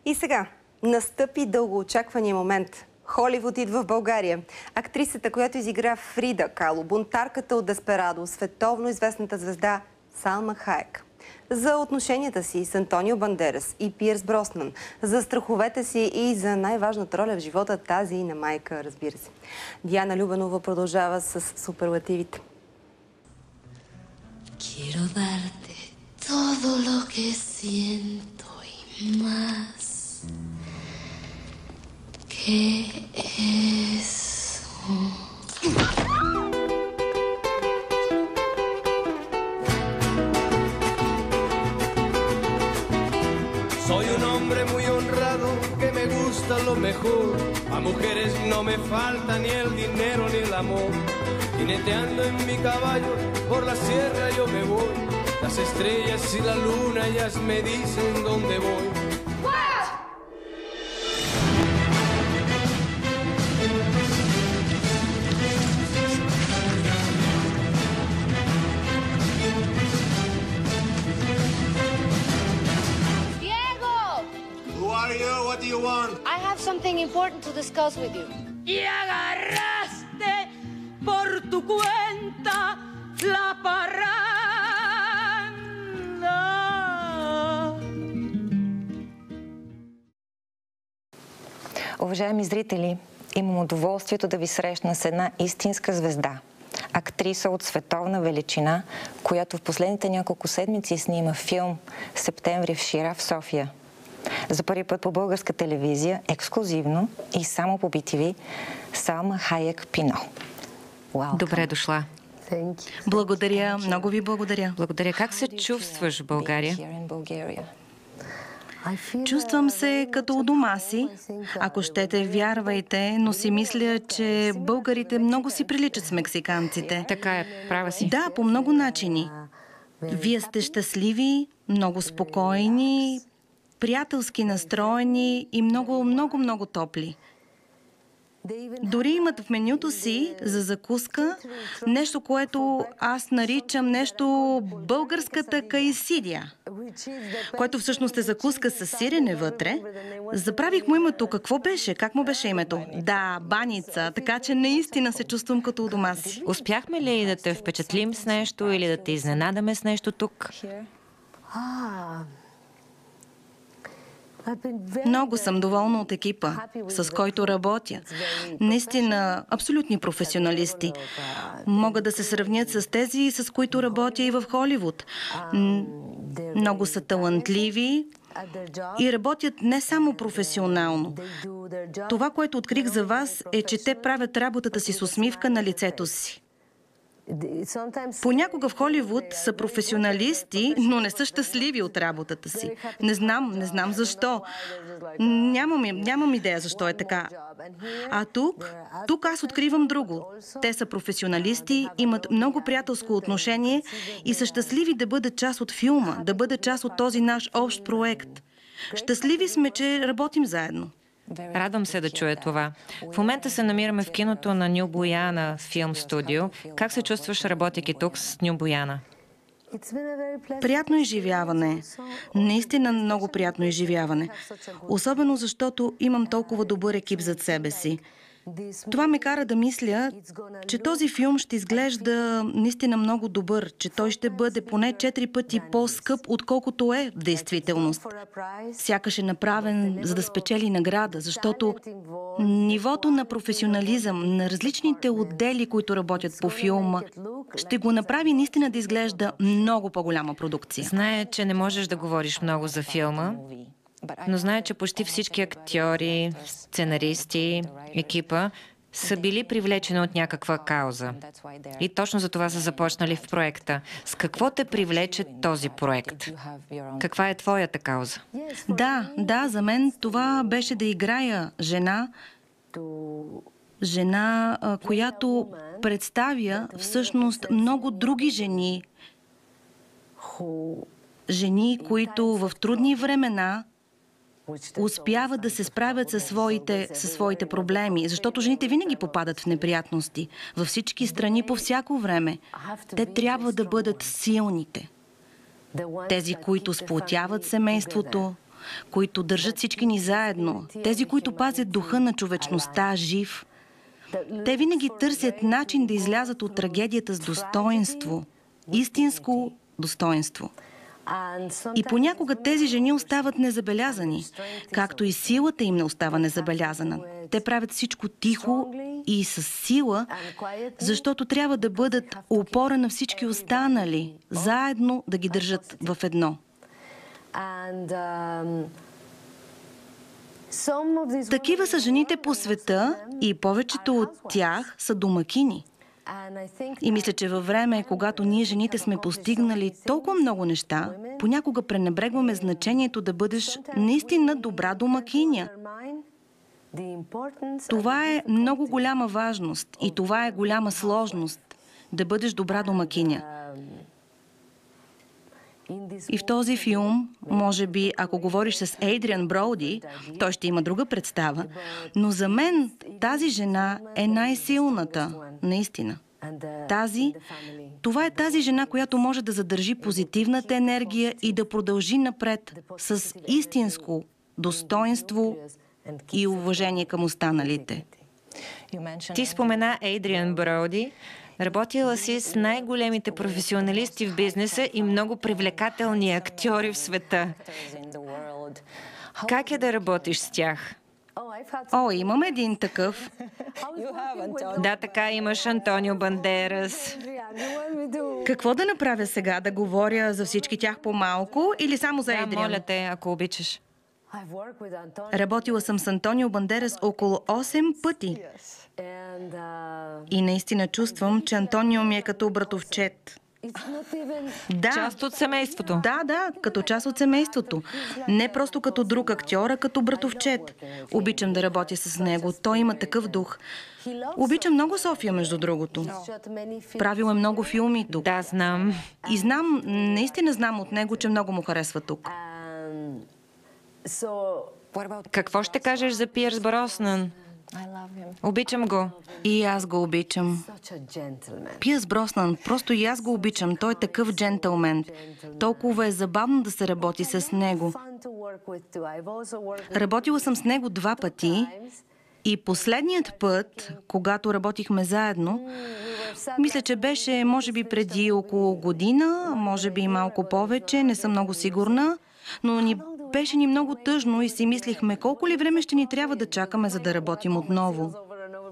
И сега настъпи дългоочаквания момент. Холивуд идва в България. Актрисата, която изигра Фрида Кало, бунтарката от Десперадо, световно известната звезда Салма Хайек. За отношенията си с Антонио Бандерас и Пиърс Броснан, за страховете си и за най-важната роля в живота, тази и на майка, разбира се. Диана Любенова продължава с суперлативите. Quiero darte todo lo que siento y más que eso. Soy un hombre muy honrado que me gusta lo mejor. A mujeres no me falta ni el dinero ni el amor. Jineteando en mi caballo por la sierra yo me voy. Las estrellas y la luna ellas me dicen dónde voy. What do you want? I have something important to discuss with you. Y agarraste por tu cuenta la parranda. Уважаеми зрители, имам удоволствието да ви срещна с една истинска звезда. Актриса от световна величина, която в последните няколко седмици снима филм "Септември в Шира" в София. За първи път по българска телевизия, ексклюзивно и само по BTV, Салма Хайек Пино. Добре дошла. Благодаря, много ви благодаря. Благодаря. Как се чувстваш в България? Чувствам се като у дома си. Ако щете, вярвайте, но си мисля, че българите много си приличат с мексиканците. Така е, права си. Да, по много начини. Вие сте щастливи, много спокойни, приятелски настроени и много топли. Дори имат в менюто си за закуска нещо, което аз наричам нещо българската кайсидия, което всъщност е закуска с сирене вътре. Забравих му името. Какво беше? Как му беше името? Да, баница. Така че наистина се чувствам като у дома си. Успяхме ли да те впечатлим с нещо или да те изненадаме с нещо тук? Много съм доволна от екипа, с който работя. Наистина, абсолютни професионалисти. Могат да се сравнят с тези, с които работя и в Холивуд. Много са талантливи и работят не само професионално. Това, което открих за вас, е, че те правят работата си с усмивка на лицето си. Понякога в Холивуд са професионалисти, но не са щастливи от работата си. Не знам защо. Нямам идея защо е така. А тук аз откривам друго. Те са професионалисти, имат много приятелско отношение и са щастливи да бъдат част от филма, да бъдат част от този наш общ проект. Щастливи сме, че работим заедно. Радвам се да чуя това. В момента се намираме в киното на Ню Бояна филм студио. Как се чувстваш, работейки тук с Ню Бояна? Приятно изживяване. Наистина много приятно изживяване. Особено защото имам толкова добър екип зад себе си. Това ме кара да мисля, че този филм ще изглежда наистина много добър, че той ще бъде поне 4 пъти по-скъп, отколкото е в действителност. Сякаш е направен, за да спечели награда, защото нивото на професионализъм на различните отдели, които работят по филма, ще го направи наистина да изглежда много по-голяма продукция. Зная, че не можеш да говориш много за филма, но знае, че почти всички актьори, сценаристи, екипа са били привлечени от някаква кауза. И точно за това са започнали в проекта. С какво те привлече този проект? Каква е твоята кауза? Да, за мен това беше да играя жена, която представя всъщност много други жени. Жени, които в трудни времена успяват да се справят със своите проблеми, защото жените винаги попадат в неприятности. Във всички страни, по всяко време. Те трябва да бъдат силните. Тези, които сплотяват семейството, които държат всички ни заедно, тези, които пазят духа на човечността жив. Те винаги търсят начин да излязат от трагедията с достоинство, истинско достоинство. И понякога тези жени остават незабелязани, както и силата им не остава незабелязана. Те правят всичко тихо и с сила, защото трябва да бъдат опора на всички останали, заедно да ги държат в едно. Такива са жените по света и повечето от тях са домакини. И мисля, че във време, когато ние жените сме постигнали толкова много неща, понякога пренебрегваме значението да бъдеш наистина добра домакиня. Това е много голяма важност и това е голяма сложност – да бъдеш добра домакиня. И в този филм, може би, ако говориш с Ейдриан Броуди, той ще има друга представа, но за мен тази жена е най-силната, наистина. Това е тази жена, която може да задържи позитивната енергия и да продължи напред с истинско достоинство и уважение към останалите. Ти спомена Ейдриан Броуди. Работила си с най-големите професионалисти в бизнеса и много привлекателни актьори в света. Как е да работиш с тях? О, имам един такъв. Да, така имаш Антонио Бандерас. Какво да направя сега? Да говоря за всички тях по-малко или само за Ейдриан? Да, моля те, ако обичаш. Работила съм с Антонио Бандерас около 8 пъти. И наистина чувствам, че Антонио ми е като братовчет. Да. Част от семейството. Да, като част от семейството. Не просто като друг актьор, а като братовчет. Обичам да работя с него. Той има такъв дух. Обичам много София, между другото. Правил е много филми тук. Да, знам. И наистина знам от него, че много му харесва тук. Какво ще кажеш за Пиърс Броснан? Обичам го. И аз го обичам. Пиърс Броснан, просто и аз го обичам. Той е такъв джентълмен. Толкова е забавно да се работи с него. Работила съм с него 2 пъти. И последният път, когато работихме заедно, мисля, че беше, може би, преди около година, може би и малко повече, не съм много сигурна, но беше ни много тъжно и си мислихме колко ли време ще ни трябва да чакаме, за да работим отново.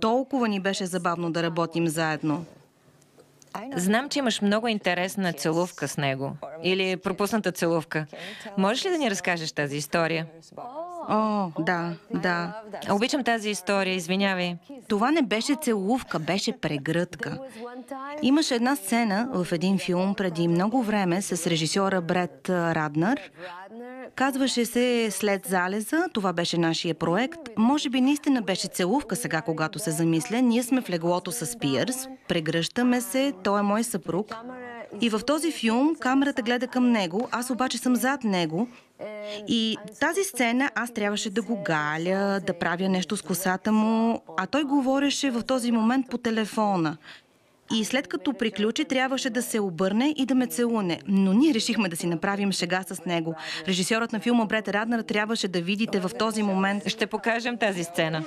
Толкова ни беше забавно да работим заедно. Знам, че имаш много интересна целувка с него. Или пропусната целувка. Можеш ли да ни разкажеш тази история? О, да. Обичам тази история, извинявай. Това не беше целувка, беше прегръдка. Имаше една сцена в един филм преди много време с режисьора Брет Раднер. Казваше се "След залеза", това беше нашия проект. Може би наистина беше целувка сега, когато се замисля. Ние сме в леглото с Пиърс, прегръщаме се, той е мой съпруг. И в този филм камерата гледа към него, аз обаче съм зад него. И тази сцена аз трябваше да го галя, да правя нещо с косата му, а той говореше в този момент по телефона. И след като приключи, трябваше да се обърне и да ме целуне. Но ние решихме да си направим шега с него. Режисьорът на филма Брет Раднер трябваше да видите в този момент. Ще покажем тази сцена.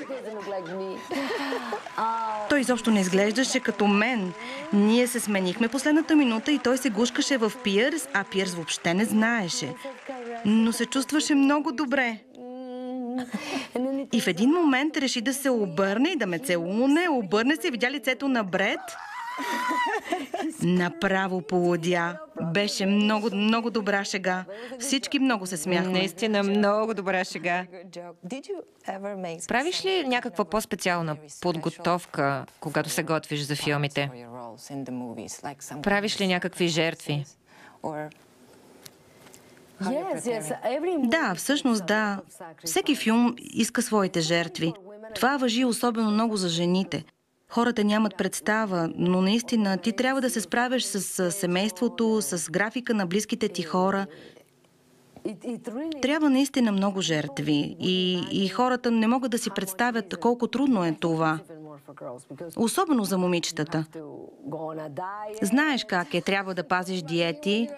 Той изобщо не изглеждаше като мен. Ние се сменихме последната минута и той се гушкаше в Пиърс, а Пиърс въобще не знаеше. Но се чувстваше много добре. И в един момент реши да се обърне и да ме целуне. Обърне се и видя лицето на Брет. Направо полудя. Беше много, много добра шега. Всички много се смяхме. Наистина много добра шега. Правиш ли някаква по-специална подготовка, когато се готвиш за филмите? Правиш ли някакви жертви? Да, всъщност да. Всеки филм иска своите жертви. Това важи особено много за жените. Хората нямат представа, но наистина ти трябва да се справиш с семейството, с графика на близките ти хора. Трябва наистина много жертви и хората не могат да си представят колко трудно е това. Особено за момичетата. Знаеш как е, трябва да пазиш диети.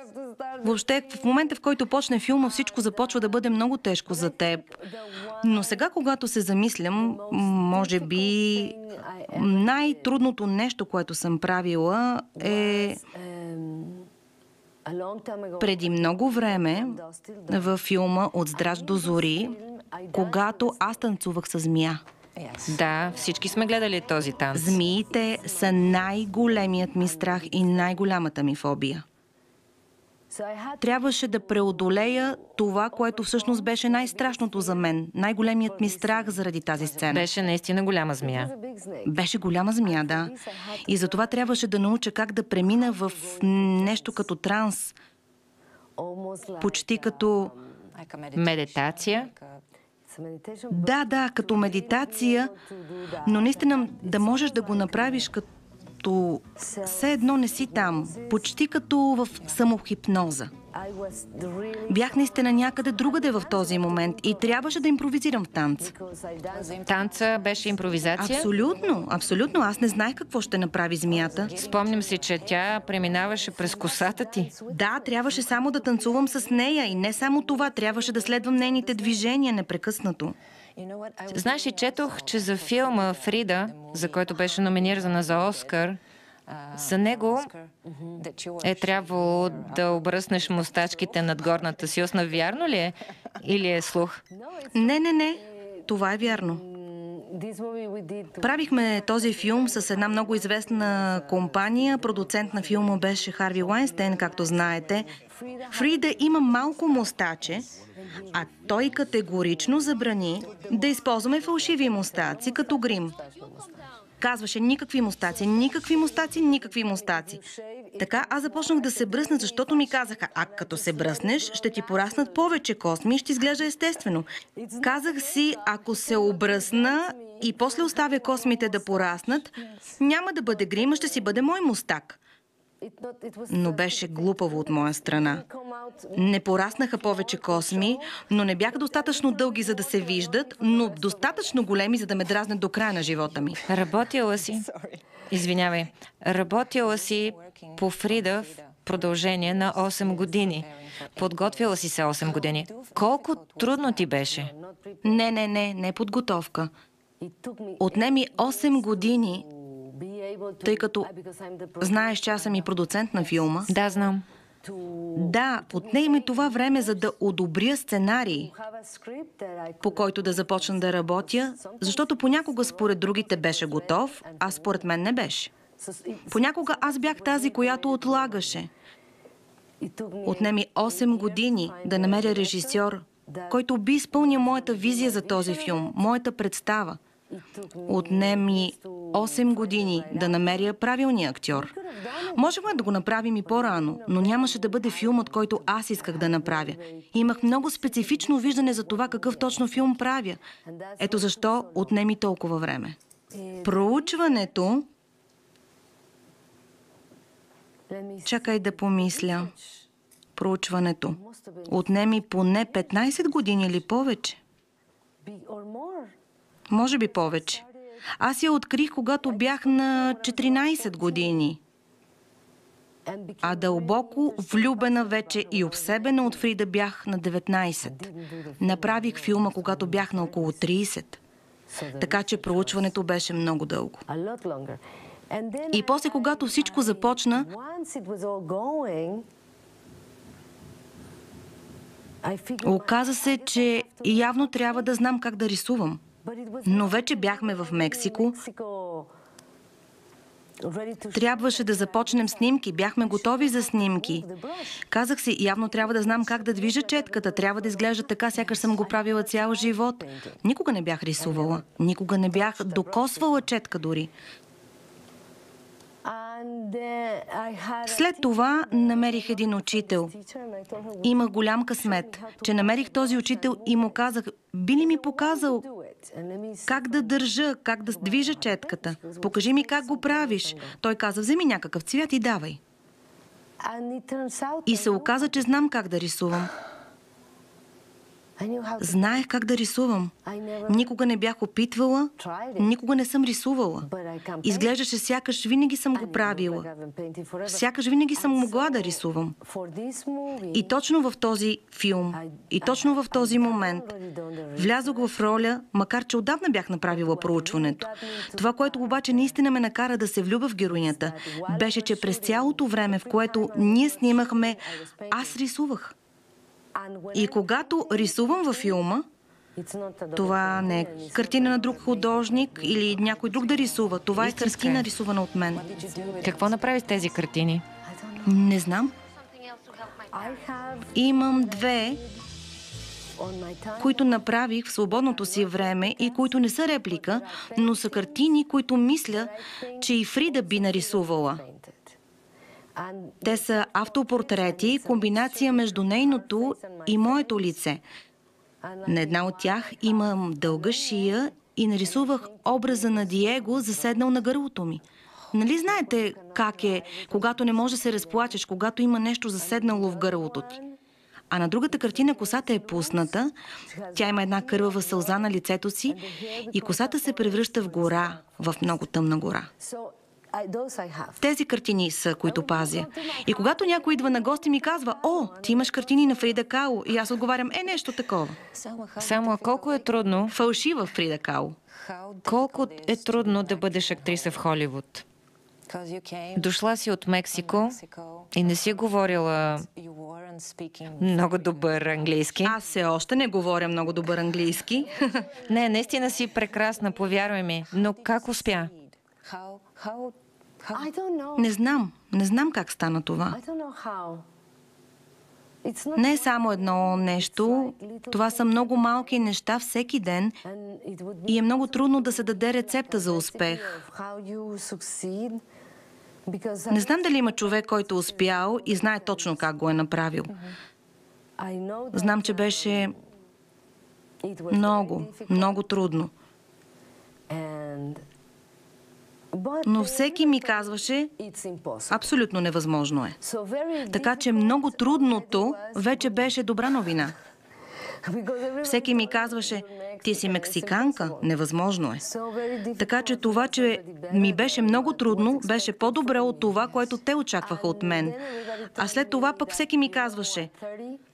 Въобще, в момента, в който почне филма, всичко започва да бъде много тежко за теб. Но сега, когато се замислям, може би най-трудното нещо, което съм правила е преди много време във филма От здраж до зори, когато аз танцувах с змия. Да, всички сме гледали този танц. Змиите са най-големият ми страх и най-голямата ми фобия. Трябваше да преодолея това, което всъщност беше най-страшното за мен. Най-големият ми страх заради тази сцена. Беше наистина голяма змия. Беше голяма змия, да. И затова трябваше да науча как да премина в нещо като транс. Почти като... Медитация. Да, като медитация, но наистина да можеш да го направиш като все едно не си там, почти като в самохипноза. Бях наистина някъде другаде в този момент и трябваше да импровизирам в танц. Танца беше импровизация? Абсолютно. Аз не знаех какво ще направи змията. Спомням си, че тя преминаваше през косата ти. Да, трябваше само да танцувам с нея и не само това, трябваше да следвам нейните движения непрекъснато. Знаеш, и четох, че за филма Фрида, за който беше номинирана за Оскар, за него е трябвало да обръснеш мустачките над горната си устна. Вярно ли е? Или е слух? Не. Това е вярно. Правихме този филм с една много известна компания. Продуцент на филма беше Харви Уайнстейн, както знаете. Фрида има малко мустаче, а той категорично забрани да използваме фалшиви мустаци като грим. Казваше никакви мустаци. Така аз започнах да се бръсна, защото ми казаха, като се бръснеш, ще ти пораснат повече косми и ще изглежда естествено. Казах си, ако се обръсна и после оставя космите да пораснат, няма да бъде грима, ще си бъде мой мустак. Но беше глупаво от моя страна. Не пораснаха повече косми, но не бяха достатъчно дълги, за да се виждат, но достатъчно големи, за да ме дразнят до края на живота ми. Работила си по Фрида в продължение на 8 години. Подготвила си се 8 години. Колко трудно ти беше? Не подготовка. Отне ми 8 години, тъй като знаеш, че аз съм и продуцент на филма. Да, знам. Да, отне ми това време, за да одобря сценарий, по който да започна да работя, защото понякога според другите беше готов, а според мен не беше. Понякога аз бях тази, която отлагаше. Отне ми 8 години да намеря режисьор, който би изпълнил моята визия за този филм, моята представа. Отне ми 8 години да намеря правилния актьор. Можехме да го направим и по-рано, но нямаше да бъде филмът, който аз исках да направя. Имах много специфично виждане за това какъв точно филм правя. Ето защо отне ми толкова време. Проучването... Чакай да помисля. Проучването. Отне ми поне 15 години или повече. Може би повече. Аз я открих, когато бях на 14 години. А дълбоко влюбена вече и обсебена от Фрида бях на 19. Направих филма, когато бях на около 30. Така че проучването беше много дълго. И после, когато всичко започна, оказа се, че явно трябва да знам как да рисувам. Но вече бяхме в Мексико. Трябваше да започнем снимки. Бяхме готови за снимки. Казах си, явно трябва да знам как да движа четката. Трябва да изглежда така, сякаш съм го правила цял живот. Никога не бях рисувала. Никога не бях докосвала четка дори. След това намерих един учител. Имах голям късмет, че намерих този учител и му казах, би ли ми показал как да държа, как да движа четката? Покажи ми как го правиш. Той каза, вземи някакъв цвят и давай. И се оказа, че знам как да рисувам. Знаех как да рисувам. Никога не бях опитвала, никога не съм рисувала. Изглеждаше сякаш винаги съм го правила. Сякаш винаги съм могла да рисувам. И точно в този филм, и точно в този момент влязох в роля, макар че отдавна бях направила проучването. Това, което обаче наистина ме накара да се влюбя в героинята, беше, че през цялото време, в което ние снимахме, аз рисувах. И когато рисувам във филма, това не е картина на друг художник или някой друг да рисува. Това е картина, рисувана от мен. Какво направи с тези картини? Не знам. Имам 2, които направих в свободното си време и които не са реплика, но са картини, които мисля, че и Фрида би нарисувала. Те са автопортрети, комбинация между нейното и моето лице. На една от тях имам дълга шия и нарисувах образа на Диего, заседнал на гърлото ми. Нали знаете как е, когато не можеш да се разплачеш, когато има нещо заседнало в гърлото ти? А на другата картина косата е пусната, тя има една кървава сълза на лицето си и косата се превръща в гора, в много тъмна гора. Тези картини са, които пазя. И когато някой идва на гости, ми казва: "О, ти имаш картини на Фрида Кало." И аз отговарям: нещо такова. Само колко е трудно? Фалшива Фрида Кало. Колко е трудно да бъдеш актриса в Холивуд? Дошла си от Мексико и не си говорила много добър английски. Аз все още не говоря много добър английски. Не, наистина си прекрасна, повярвай ми. Но как успя? Не знам как стана това. Не е само едно нещо, това са много малки неща всеки ден и е много трудно да се даде рецепта за успех. Не знам дали има човек, който е успял и знае точно как го е направил. Знам, че беше много трудно. Но всеки ми казваше: абсолютно невъзможно е. Така че много трудното вече беше добра новина. Всеки ми казваше: ти си мексиканка, невъзможно е. Така че това, че ми беше много трудно, беше по-добре от това, което те очакваха от мен. А след това пък всеки ми казваше: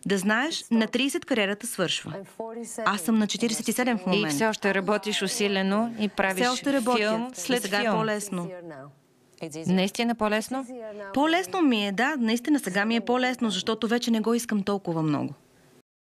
да знаеш, на 30 кариерата свършва. Аз съм на 47 в момента. И все още работиш усилено и правиш филм след сега филм. Е по-лесно. Наистина по-лесно? По-лесно ми е, да. Наистина сега ми е по-лесно, защото вече не го искам толкова много.